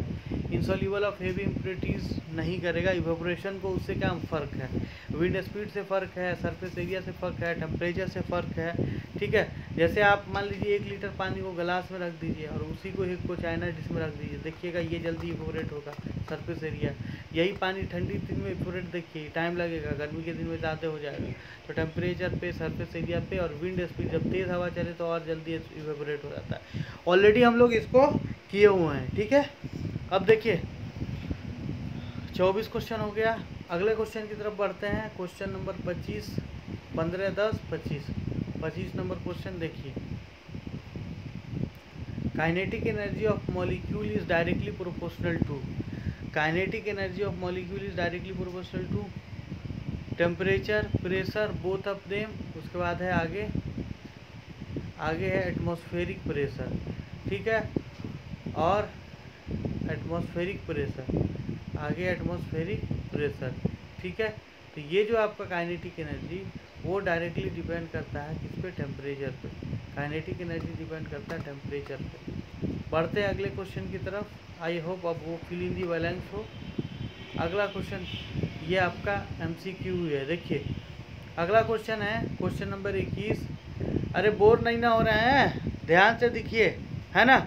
इंसॉल्युबल ऑफ हेवी इम्प्योरिटीज़ नहीं करेगा, इवोपरेशन को उससे क्या फ़र्क है, विंड स्पीड से फ़र्क है, सरफेस एरिया से फ़र्क है, टेम्परेचर से फ़र्क है, ठीक है। जैसे आप मान लीजिए 1 लीटर पानी को गिलास में रख दीजिए और उसी को एक को चाइना डिश में रख दीजिए, देखिएगा ये जल्दी इवोपरेट होगा, सरफेस एरिया। यही पानी ठंडी दिन में इवोपरेट देखिए टाइम लगेगा, गर्मी के दिन में ज़्यादा हो जाएगा। तो टेम्परेचर पे, सरफेस एरिया पे और विंड स्पीड, जब तेज़ हवा चले तो और जल्दी इवेपोरेट हो जाता है। ऑलरेडी हम लोग इसको किए हुए हैं, ठीक है। अब देखिए 24 क्वेश्चन हो गया। अगले क्वेश्चन की तरफ बढ़ते हैं, क्वेश्चन नंबर 25, 15, 10, 25 नंबर क्वेश्चन देखिए। Kinetic energy of molecule is directly proportional to, kinetic energy of molecule is directly proportional to temperature, pressure, both of them. उसके बाद है आगे है एटमॉस्फेरिक प्रेशर, ठीक है, और एटमॉस्फेरिक प्रेशर, आगे एटमॉस्फेरिक प्रेशर, ठीक है। तो ये जो आपका काइनेटिक एनर्जी वो डायरेक्टली डिपेंड करता है किस पे, टेम्परेचर पे। काइनेटिक एनर्जी डिपेंड करता है टेम्परेचर पे। बढ़ते हैं अगले क्वेश्चन की तरफ। आई होप अब वो फिल इन दी बैलेंस हो। अगला क्वेश्चन ये आपका MCQ है। देखिए अगला क्वेश्चन है क्वेश्चन नंबर 21। अरे बोर नहीं ना हो रहे हैं, ध्यान से दिखिए, है ना।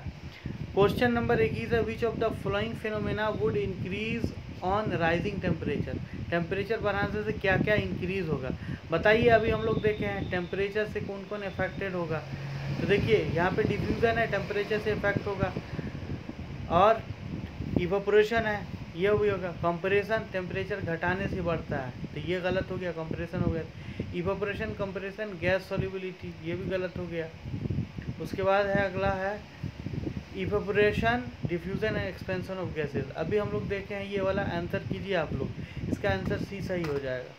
क्वेश्चन नंबर 21 है, which of the following phenomena would increase on rising temperature. Temperature बढ़ाने से क्या क्या इंक्रीज होगा बताइए। अभी हम लोग देखे हैं टेम्परेचर से कौन कौन अफेक्टेड होगा। तो देखिए यहाँ पे डिफ्यूजन है, टेम्परेचर से इफेक्ट होगा, और इवेपोरेशन है, ये भी होगा। कंप्रेशन टेम्परेचर घटाने से बढ़ता है, तो ये गलत हो गया, कंप्रेशन हो गया। इवेपोरेशन, कंप्रेशन, गैस सॉल्युबिलिटी, ये भी गलत हो गया। उसके बाद है अगला है evaporation, diffusion and expansion of gases. अभी हम लोग देखे हैं ये वाला, आंसर कीजिए आप लोग, इसका आंसर सी सही हो जाएगा।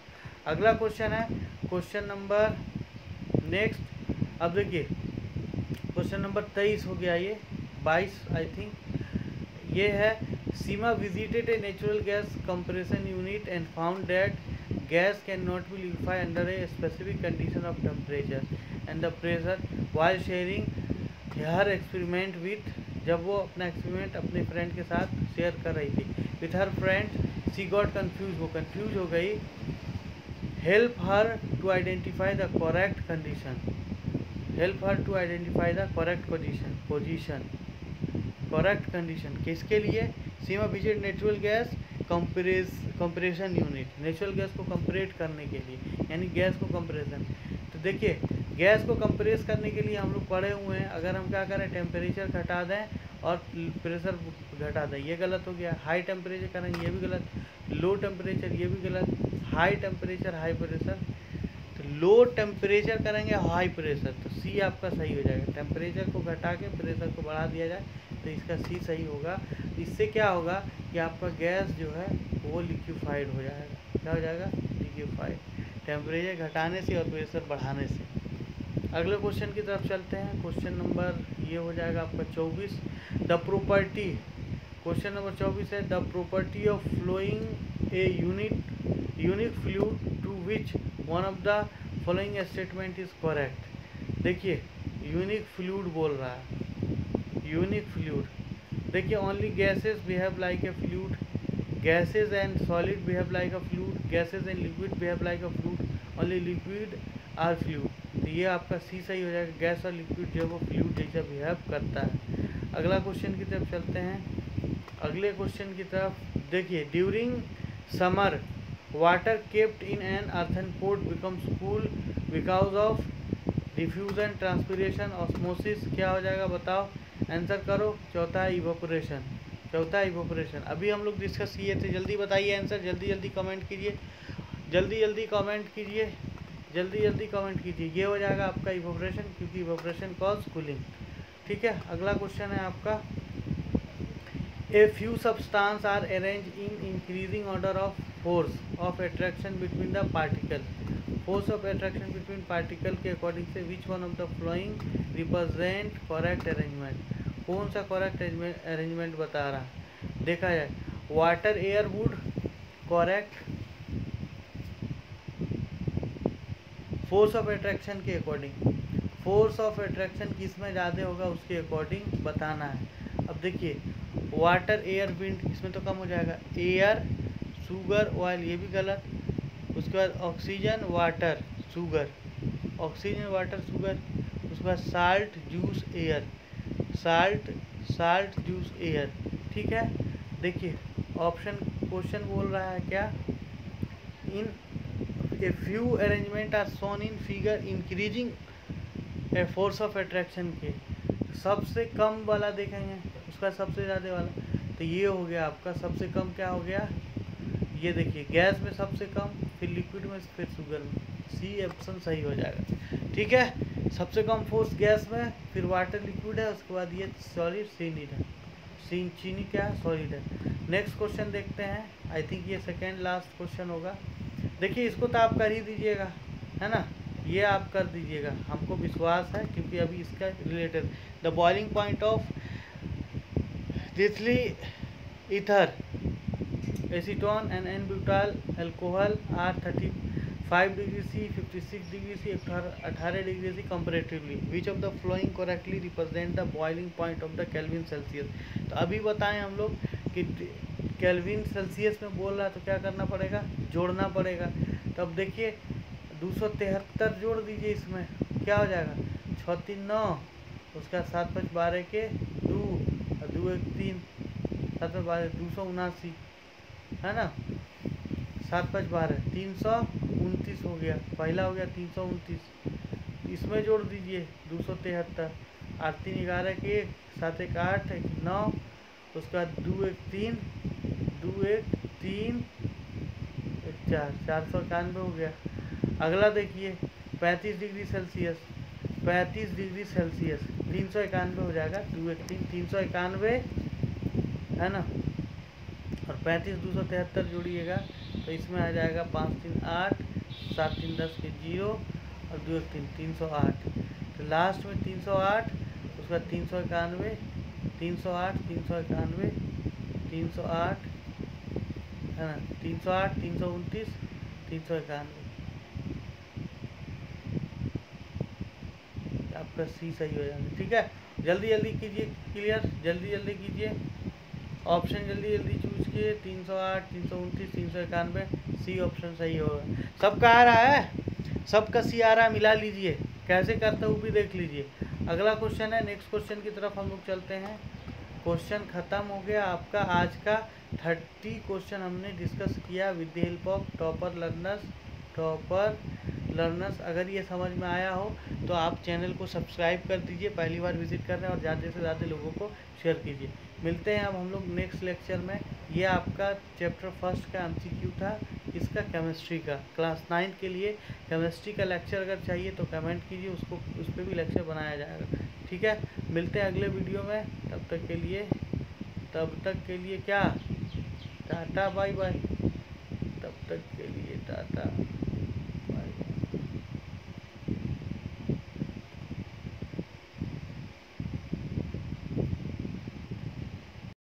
अगला क्वेश्चन है क्वेश्चन नंबर नेक्स्ट। अब देखिए क्वेश्चन नंबर 23 हो गया, ये 22 आई थिंक ये है। Seema visited a natural gas compression unit and found that gas can not be liquefy under a specific condition of temperature and the pressure while sharing her experiment with, जब वो अपना experiment अपने friend के साथ share कर रही थी with her friend, she got confuse, वो कन्फ्यूज हो गई। Help her to identify the correct condition, help her to identify the correct position, correct condition किसके लिए, Seema visit natural gas compression unit, natural gas को कंप्रेट करने के लिए, यानी गैस को कंप्रेशन। तो देखिए गैस को कंप्रेस करने के लिए हम लोग पढ़े हुए हैं, अगर हम क्या करें टेम्परेचर घटा दें और प्रेशर घटा दें, ये गलत हो गया। हाई टेम्परेचर करेंगे, ये भी गलत। लो टेम्परेचर, ये भी गलत। हाई टेम्परेचर हाई प्रेशर, तो लो टेम्परेचर करेंगे हाई प्रेशर, तो सी आपका सही हो जाएगा। टेम्परेचर को घटा के प्रेशर को बढ़ा दिया जाए तो इसका सी सही होगा। इससे क्या होगा कि आपका गैस जो है वो लिक्विफाइड हो जाएगा। क्या हो जाएगा, लिक्विफाइड, टेम्परेचर घटाने से और प्रेशर बढ़ाने से। अगले क्वेश्चन की तरफ चलते हैं। क्वेश्चन नंबर ये हो जाएगा आपका 24। द प्रॉपर्टी, क्वेश्चन नंबर 24 है, the property of flowing a unique fluid to which one of the following statement is correct. देखिए यूनिक फ्लूइड बोल रहा है, यूनिक फ्लूइड। देखिए only gases behave like a fluid, gases and solid behave like a fluid, gases and liquid behave like a fluid, only liquid are fluid. तो ये आपका सी सही हो जाएगा, गैस और लिक्विड जो है वो फ्लूइड जैसा बिहेव करता है। अगला क्वेश्चन की तरफ चलते हैं। अगले क्वेश्चन की तरफ देखिए, during summer water kept in an earthen pot becomes cool because of diffusion, transpiration, osmosis. क्या हो जाएगा बताओ, आंसर करो। चौथा है इवोपोरेशन, चौथा इवोपोरेशन। अभी हम लोग डिस्कस किए थे, जल्दी बताइए आंसर, जल्दी जल्दी कमेंट कीजिए, जल्दी जल्दी कमेंट कीजिए, जल्दी जल्दी कमेंट कीजिए। ये हो जाएगा आपका इवोपोरेशन, क्योंकि इवोपोरेशन कॉज कूलिंग। ठीक है, अगला क्वेश्चन है आपका, a few substance are arrange in increasing order of force of attraction between the particle. Force of attraction between particle के अकॉर्डिंग से which one of the following represent correct arrangement. कौन सा correct arrangement बता रहा है, देखा जाए। Water, air, wood, correct. Force of attraction के अकॉर्डिंग, फोर्स ऑफ अट्रैक्शन किस में ज़्यादा होगा उसके अकॉर्डिंग बताना है। अब देखिए, वाटर, एयर, विंड, इसमें तो कम हो जाएगा। एयर, शुगर, ऑयल, ये भी गलत। उसके बाद oxygen, water, sugar, oxygen, water, sugar. उसके बाद salt, juice, air, salt, salt, juice, air. ठीक है, देखिए ऑप्शन, क्वेश्चन बोल रहा है क्या, in a few arrangement are shown in figure increasing force of attraction के। सबसे कम वाला देखेंगे, उसका सबसे ज़्यादा वाला, तो ये हो गया आपका सबसे कम। क्या हो गया, ये देखिए, गैस में सबसे कम, फिर लिक्विड में, फिर शुगर में। सी ऑप्शन सही हो जाएगा। ठीक है, सबसे कम फोर्स गैस में, फिर वाटर लिक्विड है, उसके बाद ये सॉलिड सीनिड है, चीनी क्या है, सॉलिड है। नेक्स्ट क्वेश्चन देखते हैं, आई थिंक ये सेकेंड लास्ट क्वेश्चन होगा। देखिए इसको तो आप कर ही दीजिएगा, है ना, ये आप कर दीजिएगा, हमको विश्वास है, क्योंकि अभी इसका related the boiling point of diethyl ether acetone and n butyl alcohol are 35 degree C, 56 degree C, 18 degree C comparatively. Which of the following correctly represent the boiling point of the Kelvin Celsius. तो अभी बताएं हम लोग कि kelvin Celsius में बोल रहा है, तो क्या करना पड़ेगा, जोड़ना पड़ेगा। तो अब देखिए 273 जोड़ दीजिए इसमें, क्या हो जाएगा, 6 3 9, उसका 7 5 12 के 2 और 2 1 3, 7 5 12 279, है ना, 7 5 12 329 हो गया, पहला हो गया 329। इसमें जोड़ दीजिए 273, 8 3 11 के 1, 7 1 8, 1 9, उसका 2 1 3, 2 1 3, 1 4, 491 हो गया। अगला देखिए 35 डिग्री सेल्सियस, 35 डिग्री सेल्सियस 391 हो जाएगा, 2 1 3, 391, है ना, और 35 273 जोड़िएगा तो इसमें आ जाएगा 5 3 8, 7 3 10 के 0 और 2 1 3, 308। तो लास्ट में 308, उसका 391, 308, 391, 308, है ना, 308, 329, 391। आपका सी सही हो जाएगा। ठीक है, जल्दी जल्दी कीजिए क्लियर, जल्दी जल्दी कीजिए, ऑप्शन जल्दी जल्दी चूज किए। 308, 329, 391, सी ऑप्शन सही होगा। सबका आ रहा है, सबका सी आ रहा है, मिला लीजिए, कैसे करते हो भी देख लीजिए। अगला क्वेश्चन है, नेक्स्ट क्वेश्चन की तरफ हम लोग चलते हैं। क्वेश्चन ख़त्म हो गया आपका आज का। 30 क्वेश्चन हमने डिस्कस किया with the help of topper learners. अगर ये समझ में आया हो तो आप चैनल को सब्सक्राइब कर दीजिए, पहली बार विजिट कर रहे हैं, और ज़्यादा से ज़्यादा लोगों को शेयर कीजिए। मिलते हैं अब हम लोग नेक्स्ट लेक्चर में। ये आपका चैप्टर फर्स्ट का MCQ था, इसका केमिस्ट्री का, क्लास 9 के लिए केमिस्ट्री का लेक्चर अगर चाहिए तो कमेंट कीजिए, उसको उस पर भी लेक्चर बनाया जाएगा। ठीक है, मिलते हैं अगले वीडियो में, तब तक के लिए क्या, टाटा बाय बाय, तब तक के लिए टाटा।